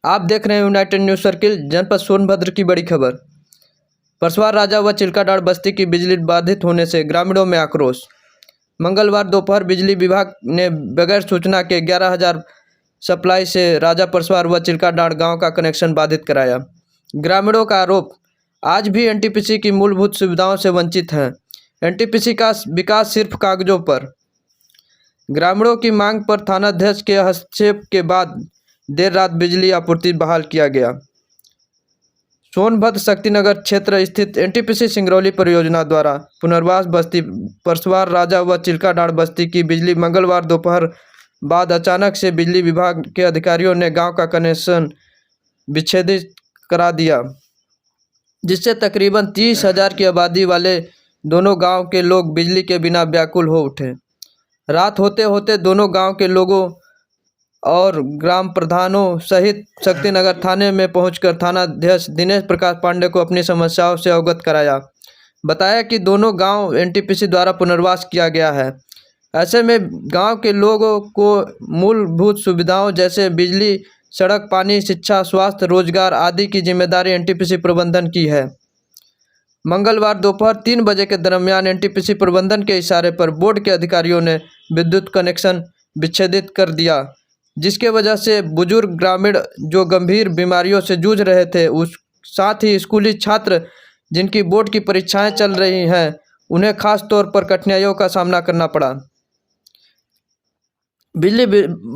आप देख रहे हैं यूनाइटेड न्यूज सर्किल। जनपद सोनभद्र की बड़ी खबर। परसवार राजा व चिल्काडाड़ बस्ती की बिजली बाधित होने से ग्रामीणों में आक्रोश। मंगलवार दोपहर बिजली विभाग ने बगैर सूचना के 11,000 सप्लाई से राजा परसवार व चिल्काडाड़ गांव का कनेक्शन बाधित कराया। ग्रामीणों का आरोप, आज भी एनटीपीसी की मूलभूत सुविधाओं से वंचित हैं। एनटीपीसी का विकास सिर्फ कागजों पर। ग्रामीणों की मांग पर थानाध्यक्ष के हस्तक्षेप के बाद देर रात बिजली आपूर्ति बहाल किया गया। सोनभद्र शक्तिनगर क्षेत्र स्थित एनटीपीसी सिंगरौली परियोजना द्वारा पुनर्वास बस्ती परसवार राजा व चिल्काडाड़ बस्ती की बिजली मंगलवार दोपहर बाद अचानक से बिजली विभाग के अधिकारियों ने गांव का कनेक्शन विच्छेदित करा दिया, जिससे तकरीबन 30,000 की आबादी वाले दोनों गांव के लोग बिजली के बिना व्याकुल हो उठे। रात होते होते दोनों गांव के लोगों और ग्राम प्रधानों सहित शक्तिनगर थाने में पहुंचकर थानाध्यक्ष दिनेश प्रकाश पांडे को अपनी समस्याओं से अवगत कराया। बताया कि दोनों गांव एनटीपीसी द्वारा पुनर्वास किया गया है। ऐसे में गांव के लोगों को मूलभूत सुविधाओं जैसे बिजली, सड़क, पानी, शिक्षा, स्वास्थ्य, रोजगार आदि की जिम्मेदारी एनटीपीसी प्रबंधन की है। मंगलवार दोपहर 3 बजे के दरमियान एनटीपीसी प्रबंधन के इशारे पर बोर्ड के अधिकारियों ने विद्युत कनेक्शन विच्छेदित कर दिया, जिसके वजह से बुजुर्ग ग्रामीण जो गंभीर बीमारियों से जूझ रहे थे, उस साथ ही स्कूली छात्र जिनकी बोर्ड की परीक्षाएं चल रही हैं, उन्हें खास तौर पर कठिनाइयों का सामना करना पड़ा। बिजली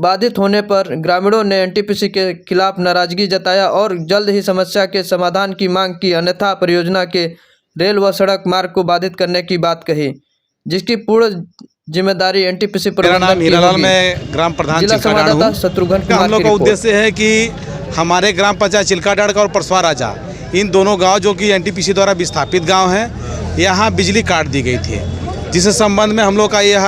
बाधित होने पर ग्रामीणों ने एनटीपीसी के खिलाफ नाराजगी जताया और जल्द ही समस्या के समाधान की मांग की, अन्यथा परियोजना के रेल व सड़क मार्ग को बाधित करने की बात कही, जिसकी पूर्ण जिम्मेदारी एनटीपीसी प्रबंधन की होगी। मैं ग्राम प्रधान जिला संवाददाता शत्रुघ्न कुमार हम लोग का उद्देश्य है कि हमारे ग्राम पंचायत चिल्काडाड़ का और परसवार राजा, इन दोनों गांव जो कि एनटीपीसी द्वारा विस्थापित गांव हैं, यहाँ बिजली काट दी गई थी, जिस संबंध में हम लोग का यह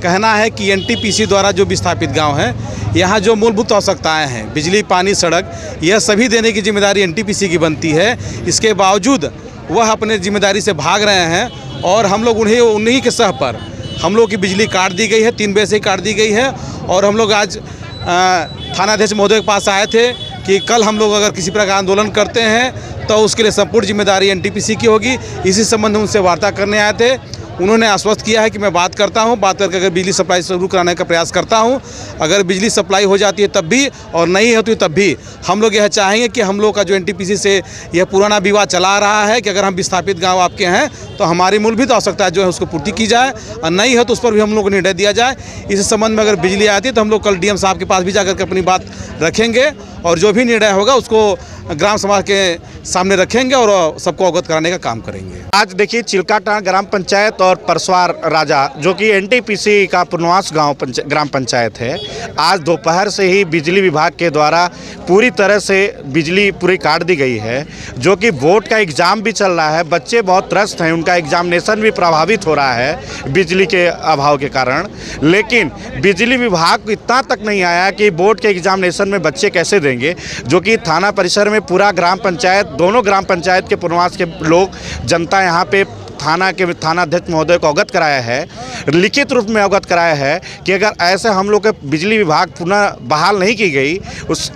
कहना है कि एनटीपीसी द्वारा जो विस्थापित गांव हैं, यहाँ जो मूलभूत आवश्यकताएं हैं, बिजली, पानी, सड़क, यह सभी देने की जिम्मेदारी एनटीपीसी की बनती है। इसके बावजूद वह अपने जिम्मेदारी से भाग रहे हैं और हम लोग उन्हीं के सह पर हम लोग की बिजली काट दी गई है। 3 बजे से ही काट दी गई है और हम लोग आज थानाध्यक्ष महोदय के पास आए थे कि कल हम लोग अगर किसी प्रकार आंदोलन करते हैं तो उसके लिए संपूर्ण जिम्मेदारी एनटीपीसी की होगी। इसी संबंध में उनसे वार्ता करने आए थे। उन्होंने आश्वस्त किया है कि मैं बात करता हूं, बात करके अगर बिजली सप्लाई शुरू कराने का प्रयास करता हूं। अगर बिजली सप्लाई हो जाती है तब भी और नहीं होती तब भी हम लोग यह चाहेंगे कि हम लोग का जो एनटीपीसी से यह पुराना विवाद चला रहा है कि अगर हम विस्थापित गांव आपके हैं तो हमारी मूलभूत आवश्यकता जो है उसको पूर्ति की जाए, और नहीं है तो उस पर भी हम लोग को निर्णय दिया जाए। इस संबंध में अगर बिजली आती है तो हम लोग कल डीएम साहब के पास भी जाकर के अपनी बात रखेंगे और जो भी निर्णय होगा उसको ग्राम समाज के सामने रखेंगे और सबको अवगत कराने का काम करेंगे। आज देखिए, चिल्काडाड़ ग्राम पंचायत और परसवार राजा जो कि एनटीपीसी का पुनर्वास गांव ग्राम पंचायत है, आज दोपहर से ही बिजली विभाग के द्वारा पूरी तरह से बिजली पूरी काट दी गई है। जो कि बोर्ड का एग्ज़ाम भी चल रहा है, बच्चे बहुत त्रस्त हैं, उनका एग्जामिनेशन भी प्रभावित हो रहा है बिजली के अभाव के कारण। लेकिन बिजली विभाग को इतना तक नहीं आया कि बोर्ड के एग्जामिनेशन में बच्चे कैसे देंगे, जो कि थाना परिसर में पूरा ग्राम पंचायत, दोनों ग्राम पंचायत के पुनर्वास के लोग, जनता यहाँ पे थानाध्यक्ष महोदय को अवगत कराया है, लिखित रूप में अवगत कराया है कि अगर ऐसे हम लोग के बिजली विभाग पुनः बहाल नहीं की गई,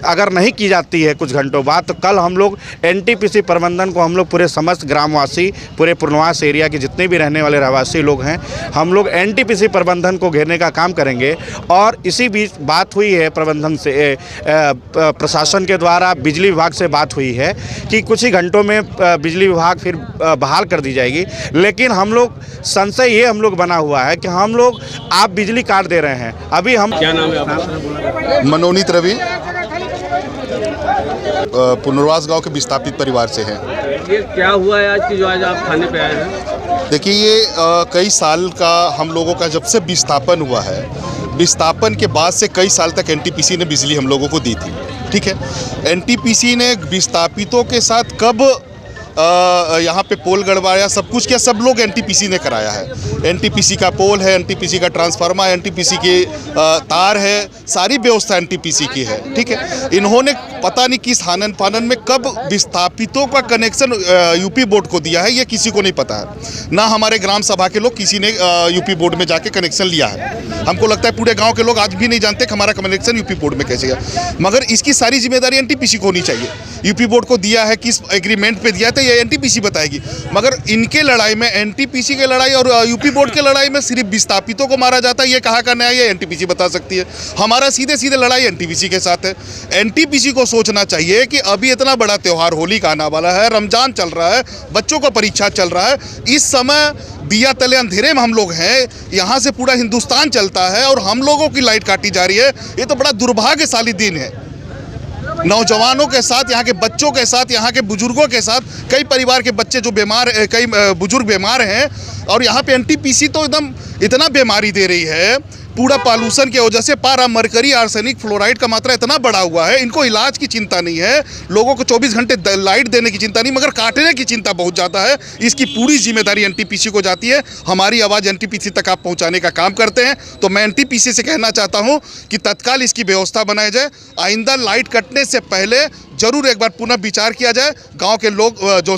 अगर नहीं की जाती है कुछ घंटों बाद, तो कल हम लोग एनटीपीसी प्रबंधन को, हम लोग पूरे समस्त ग्रामवासी, पूरे पुनर्वास एरिया के जितने भी रहने वाले रहवासी लोग हैं, हम लोग एनटीपीसी प्रबंधन को घेरने का काम करेंगे। और इसी बीच बात हुई है प्रबंधन से, प्रशासन के द्वारा बिजली विभाग से बात हुई है कि कुछ ही घंटों में बिजली विभाग फिर बहाल कर दी जाएगी। लेकिन हम लोग संशय ये हम लोग बना हुआ है कि हम लोग आप बिजली काट दे रहे हैं। अभी हम, क्या नाम है आपका? मनोनीत रवि, पुनर्वास गांव के विस्थापित परिवार से हैं। ये क्या हुआ है आज की जो आज आप थाने पे आए हैं? देखिए, ये कई साल का हम लोगों का जब से विस्थापन हुआ है, विस्थापन के बाद से कई साल तक एनटीपीसी ने बिजली हम लोगों को दी थी। ठीक है, एनटीपीसी ने विस्थापितों के साथ कब यहाँ पे पोल गड़वाया, सब कुछ किया, सब लोग एनटीपीसी ने कराया है। एनटीपीसी का पोल है, एनटीपीसी का ट्रांसफार्मर, एनटीपीसी के तार है, सारी व्यवस्था एनटीपीसी की है। ठीक है, इन्होंने पता नहीं किस हानन पानन में कब विस्थापितों का कनेक्शन यूपी बोर्ड को दिया है, ये किसी को नहीं पता है। ना हमारे ग्राम सभा के लोग किसी ने यूपी बोर्ड में जाके कनेक्शन लिया है। हमको लगता है पूरे गांव के लोग आज भी नहीं जानते कि हमारा कनेक्शन यूपी बोर्ड में कैसे गया। मगर इसकी सारी जिम्मेदारी एनटीपीसी को होनी चाहिए। यूपी बोर्ड को दिया है, किस एग्रीमेंट पे दिया है, तो ये एनटीपीसी बताएगी। मगर इनके लड़ाई में, एनटीपीसी के लड़ाई और यूपी बोर्ड के लड़ाई में सिर्फ विस्थापितों को मारा जाता है, ये कहाँ का न्याय है? एनटीपीसी बता सकती है। हमारा सीधे सीधे लड़ाई एनटीपीसी के साथ है। एनटीपीसी को सोचना चाहिए कि अभी इतना बड़ा त्यौहार होली का आने वाला है, रमजान चल रहा है, बच्चों का परीक्षा चल रहा है, इस समय दिया तले अंधेरे में हम लोग हैं, यहाँ से पूरा हिंदुस्तान चलता है और हम लोगों की लाइट काटी जा रही है। ये तो बड़ा दुर्भाग्यशाली दिन है। नौजवानों के साथ, यहाँ के बच्चों के साथ, यहाँ के बुजुर्गों के साथ, कई परिवार के बच्चे जो बीमार, कई बुजुर्ग बीमार हैं, और यहाँ पे एनटीपीसी तो एकदम इतना बीमारी दे रही है पूरा पॉल्यूशन की वजह से। पारा, मरकरी, आर्सेनिक, फ्लोराइड का मात्रा इतना बढ़ा हुआ है, इनको इलाज की चिंता नहीं है, लोगों को 24 घंटे लाइट देने की चिंता नहीं, मगर काटने की चिंता बहुत ज़्यादा है। इसकी पूरी जिम्मेदारी एनटीपीसी को जाती है। हमारी आवाज़ एनटीपीसी तक आप पहुंचाने का काम करते हैं। तो मैं एनटीपीसी से कहना चाहता हूं कि तत्काल इसकी व्यवस्था बनाई जाए। आइंदा लाइट कटने से पहले जरूर एक बार पुनः विचार किया जाए। गाँव के लोग जो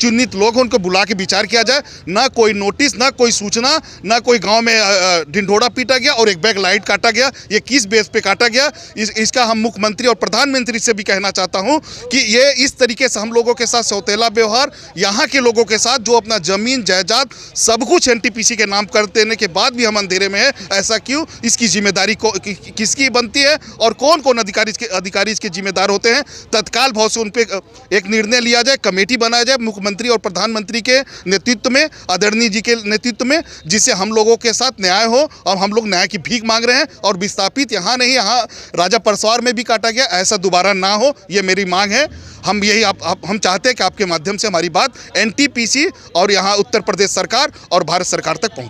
चिन्हित लोग हैं उनको बुला के विचार किया जाए। ना कोई नोटिस, ना कोई सूचना, ना कोई गांव में ढिंढोरा पीटा गया और एक बैग लाइट काटा गया। ये किस बेस पे काटा गया, इसका हम मुख्यमंत्री और प्रधानमंत्री से भी कहना चाहता हूं कि ये इस तरीके से हम लोगों के साथ सौतेला व्यवहार, यहाँ के लोगों के साथ जो अपना जमीन जायदाद सब कुछ एनटीपीसी के नाम कर देने के बाद भी हम अंधेरे में हैं, ऐसा क्यों? इसकी जिम्मेदारी को किसकी बनती है और कौन कौन अधिकारी इसके जिम्मेदार होते हैं? तत्काल भाव से उन पर एक निर्णय लिया जाए, कमेटी बनाया जाए मुख्यमंत्री और प्रधानमंत्री के नेतृत्व में, आदरणीय जी के नेतृत्व में, जिससे हम लोगों के साथ न्याय हो। और हम लोग न्याय की भीख मांग रहे हैं और विस्थापित यहाँ नहीं, यहाँ राजा परसवार में भी काटा गया, ऐसा दोबारा ना हो, ये मेरी मांग है। हम यही हम चाहते हैं कि आपके माध्यम से हमारी बात एनटीपीसी और यहाँ उत्तर प्रदेश सरकार और भारत सरकार तक पहुँचे।